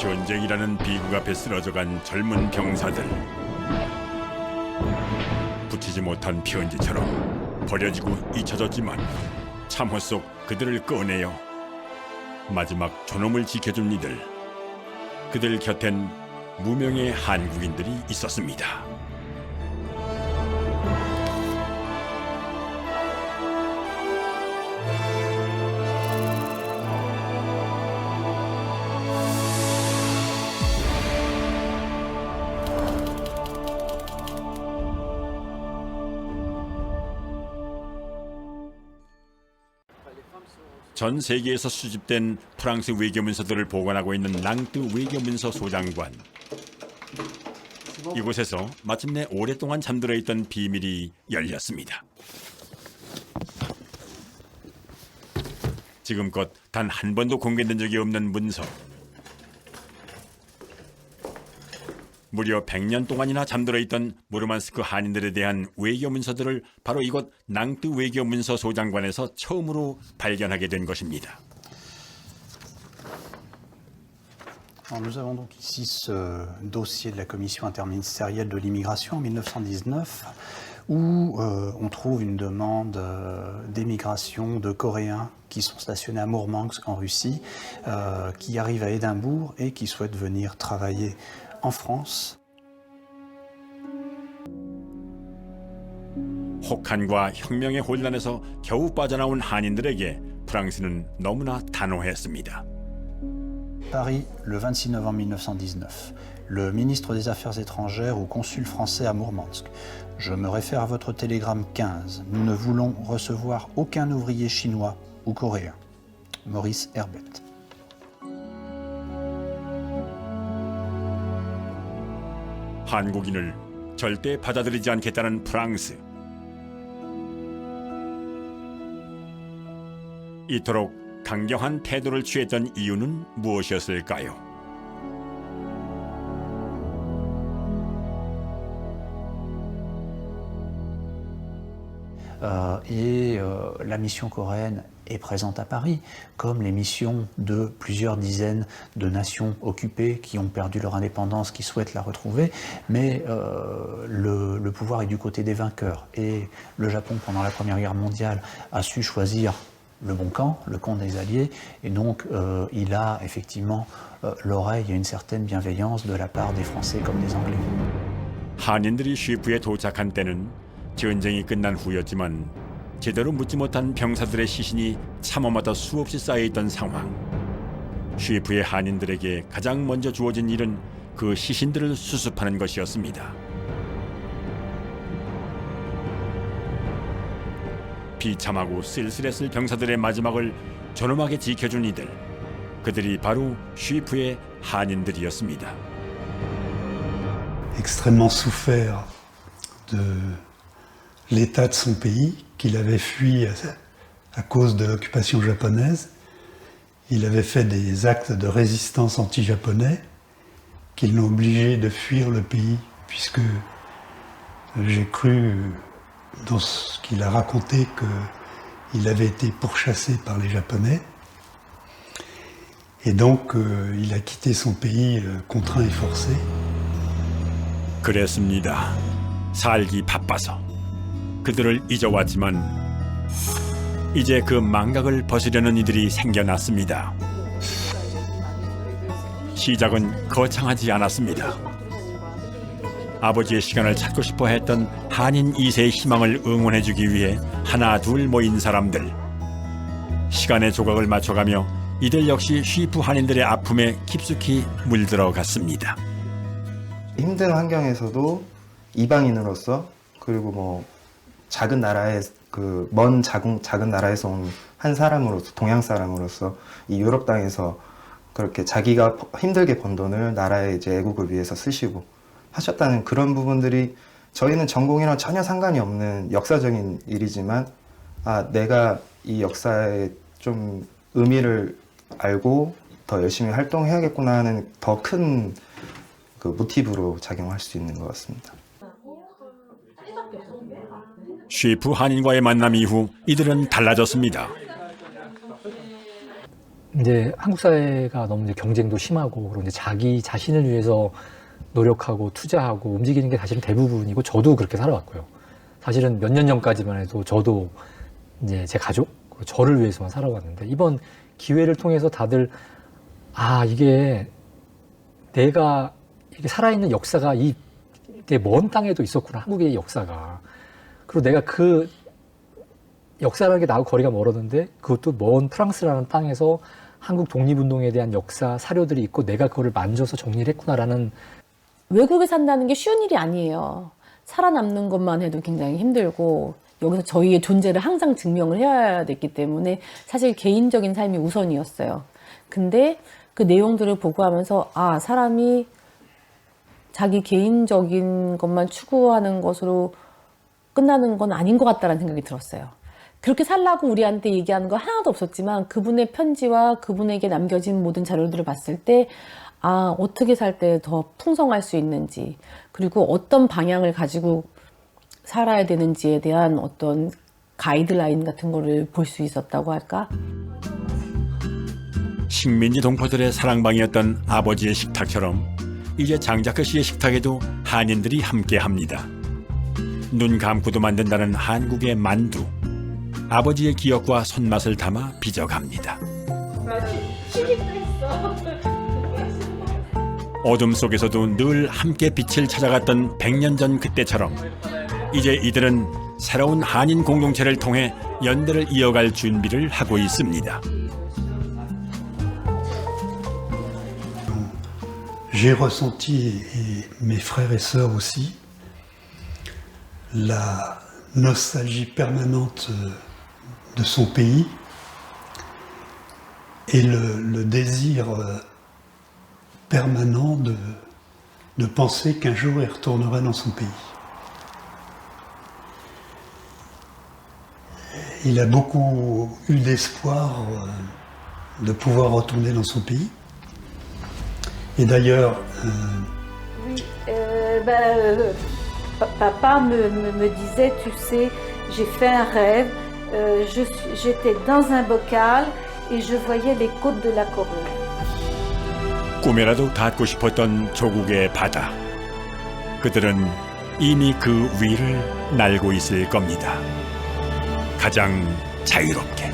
전쟁이라는 비극 앞에 쓰러져간 젊은 병사들. 붙이지 못한 편지처럼 버려지고 잊혀졌지만 참호 속 그들을 꺼내어 마지막 존엄을 지켜준 이들. 그들 곁엔 무명의 한국인들이 있었습니다. 전 세계에서 수집된 프랑스 외교문서들을 보관하고 있는 랑뜨 외교문서 소장관. 이곳에서 마침내 오랫동안 잠들어 있던 비밀이 열렸습니다. 지금껏 단 한 번도 공개된 적이 없는 문서. 무려 100년 동안이나 잠들어 있던 무르만스크 한인들에 대한 외교 문서들을 바로 이곳 랑뜨 외교 문서 소장관에서 처음으로 발견하게 된 것입니다. Alors nous avons donc ici ce dossier de la Commission interministérielle de l'immigration en 1919 où on trouve une demande d'émigration de Coréens qui sont stationnés à Mourmansk en Russie, qui arrivent à Édimbourg et qui souhaitent venir travailler en France. 혹한과 혁명의 혼란에서 겨우 빠져나온 한인들에게 프랑스는 너무나 단호했습니다. Paris, le 26 novembre 1919. Le ministre des Affaires étrangères au consul français à Mourmansk. Je me réfère à votre télégramme 15. Nous ne voulons recevoir aucun ouvrier chinois ou coréen. Maurice Herbet. 한국인을 절대 받아들이지 않겠다는 프랑스. 이토록 강경한 태도를 취했던 이유는 무엇이었을까요? La mission coréenne est présente à Paris, comme les missions de plusieurs dizaines de nations occupées qui ont perdu leur indépendance, qui souhaitent la retrouver, mais le pouvoir est du côté des vainqueurs. Et le Japon, pendant la Première Guerre mondiale, a su choisir le bon camp, le camp des Alliés, et donc il a effectivement l'oreille et une certaine bienveillance de la part des Français comme des Anglais. 한인들이 쉬프에 도착한 때는 전쟁이 끝난 후였지만 제대로 묻지 못한 병사들의 시신이 참호마다 수없이 쌓여있던 상황. 쉬프의 한인들에게 가장 먼저 주어진 일은 그 시신들을 수습하는 것이었습니다. 비참하고 쓸쓸했을 병사들의 마지막을 존엄하게 지켜준 이들. 그들이 바로 쉬프의 한인들이었습니다. Extrêmement souffert de l'état de son pays, qu'il avait fui à cause de l'occupation japonaise. Il avait fait des actes de résistance anti-japonais qui l'ont obligé de fuir le pays, puisque j'ai cru dans ce qu'il a raconté qu'il avait été pourchassé par les Japonais. Et donc il a quitté son pays contraint et forcé. 그랬습니다. 살기 바빠서 그들을 잊어왔지만 이제 그 망각을 벗으려는 이들이 생겨났습니다. 시작은 거창하지 않았습니다. 아버지의 시간을 찾고 싶어 했던 한인 2세의 희망을 응원해주기 위해 하나 둘 모인 사람들. 시간의 조각을 맞춰가며 이들 역시 쉬프 한인들의 아픔에 깊숙이 물들어갔습니다. 힘든 환경에서도 이방인으로서 그리고 뭐 작은 나라의 작은 나라에서 온 한 사람으로서 동양 사람으로서 이 유럽 땅에서 그렇게 자기가 힘들게 번 돈을 나라의 이제 애국을 위해서 쓰시고 하셨다는 그런 부분들이 저희는 전공이랑 전혀 상관이 없는 역사적인 일이지만 내가 이 역사에 좀 의미를 알고 더 열심히 활동해야겠구나 하는 더 큰 그 모티브로 작용할 수 있는 것 같습니다. 쉬프 한인과의 만남 이후 이들은 달라졌습니다. 이제 한국 사회가 너무 이제 경쟁도 심하고 그리고 이제 자기 자신을 위해서 노력하고 투자하고 움직이는 게 사실은 대부분이고 저도 그렇게 살아왔고요. 사실은 몇 년 전까지만 해도 저도 이제 제 가족, 그리고 저를 위해서만 살아왔는데 이번 기회를 통해서 다들 이게 내가 이렇게 살아있는 역사가 이게 먼 땅에도 있었구나, 한국의 역사가. 그리고 내가 그 역사라는 게 나하고 거리가 멀었는데 그것도 먼 프랑스라는 땅에서 한국 독립운동에 대한 역사, 사료들이 있고 내가 그거를 만져서 정리를 했구나라는. 외국에 산다는 게 쉬운 일이 아니에요. 살아남는 것만 해도 굉장히 힘들고 여기서 저희의 존재를 항상 증명을 해야 됐기 때문에 사실 개인적인 삶이 우선이었어요. 근데 그 내용들을 보고 하면서 사람이 자기 개인적인 것만 추구하는 것으로 끝나는 건 아닌 것 같다는 생각이 들었어요. 그렇게 살라고 우리한테 얘기하는 거 하나도 없었지만 그분의 편지와 그분에게 남겨진 모든 자료들을 봤을 때 어떻게 살 때 더 풍성할 수 있는지, 그리고 어떤 방향을 가지고 살아야 되는지에 대한 어떤 가이드라인 같은 거를 볼 수 있었다고 할까? 식민지 동포들의 사랑방이었던 아버지의 식탁처럼 이제 장자크 씨의 식탁에도 한인들이 함께합니다. 눈 감고도 만든다는 한국의 만두. 아버지의 기억과 손맛을 담아 빚어갑니다. 어둠 속에서도 늘 함께 빛을 찾아갔던 100년 전 그때처럼 이제 이들은 새로운 한인 공동체를 통해 연대를 이어갈 준비를 하고 있습니다. J'ai ressenti, et mes frères et sœurs aussi, la nostalgie permanente de son pays et le désir permanent de penser qu'un jour il retournerait dans son pays. Il a beaucoup eu d'espoir de pouvoir retourner dans son pays. Et d'ailleurs, papa me disait, tu sais, j'ai fait un rêve, j'étais dans un bocal et je voyais les côtes de la Corée. 꿈에라도 닿고 싶었던 조국의 바다. 그들은 이미 그 위를 날고 있을 겁니다. 가장 자유롭게.